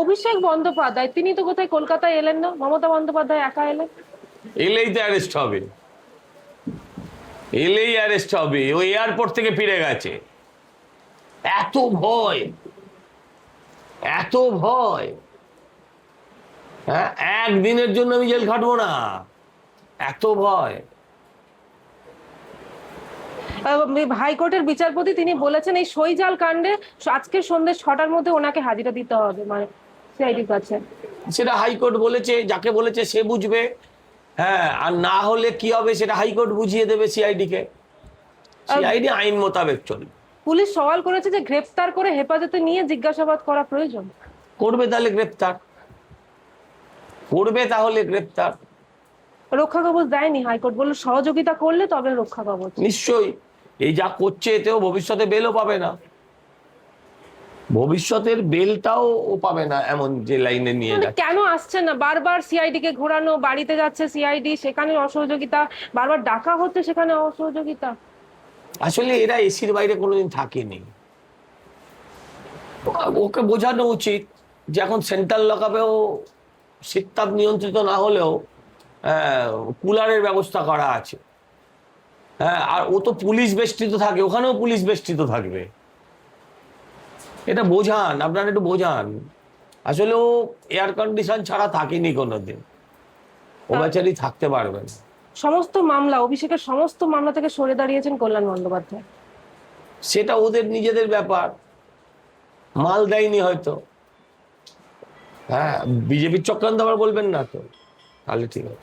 অভিষেক বন্দ্যোপাধ্যায় তিনি তো কোথায় কলকাতায় এলেন না, মমতা বন্দ্যোপাধ্যায় একা এলেন। এলেই তো অ্যারেস্ট হবে, এলেই অ্যারেস্ট হবে। ও এয়ারপোর্ট থেকে ফিরে গেছে। এত ভয়, এত ভয়। হ্যাঁ, একদিনের জন্য আমি জেল খাটবো না, এত ভয়। হাইকোর্টের বিচারপতি তিনি বলেছেন এই সইজাল কাণ্ডে আজকে সন্ধ্যে 6টার মধ্যে ওনাকে হাজিরা দিতে হবে, মানে সিআইডির কাছে। সেটা হাইকোর্ট বলেছে, যাকে বলেছে সে বুঝবে। হ্যাঁ, আর না হলে কি হবে সেটা হাইকোর্ট বুঝিয়ে দেবে সিআইডি কে। সিআইডি আইন মোতাবেক চলবে। পুলিশ সওয়াল করেছে যে গ্রেফতার করে হেফাজতে নিয়ে জিজ্ঞাসাবাদ করা প্রয়োজন। করবে তাহলে গ্রেপ্তার, করবে তাহলে গ্রেপ্তার। রক্ষা কবচ দেয়নি হাইকোর্ট, বললো সহযোগিতা করলে তবে রক্ষা কবচ। নিশ্চয়ই, এই যা করছে এতেও ভবিষ্যতে বেলও পাবে না, ভবিষ্যতের বেলটাও ও পাবে না, এমন যে লাইনে নিয়ে যাচ্ছে। কেন আসছে না? বারবার সিআইডি কে ঘোরানো, বাড়িতে যাচ্ছে সিআইডি, সেখানে অসহযোগিতা, বারবার ডাকা হচ্ছে সেখানে অসহযোগিতা। আসলে এরা এসির বাইরে কোনোদিন থাকেনি। ওকে বোঝানো উচিত যে এখন সেন্ট্রাল লকআপেও শীততাপ নিয়ন্ত্রিত না হলেও কুলারের ব্যবস্থা করা আছে। হ্যাঁ, আর ও তো পুলিশ বেষ্টিত থাকে, ওখানেও পুলিশ বেষ্টিত থাকবে। এটা বোঝান, আপনারা একটু বোঝান। আসলে ও এয়ার কন্ডিশন ছাড়া থাকেনি কোনোদিন, ও বেচারি থাকতে পারবে না। সমস্ত মামলা, অভিষেকের সমস্ত মামলা থেকে সরে দাঁড়িয়েছেন কল্যাণ বন্দ্যোপাধ্যায়। সেটা ওদের নিজেদের ব্যাপার, মাল দেয়নি হয়তো। হ্যাঁ, বিজেপির চক্রান্ত আবার বলবেন না তো, তাহলে ঠিক আছে।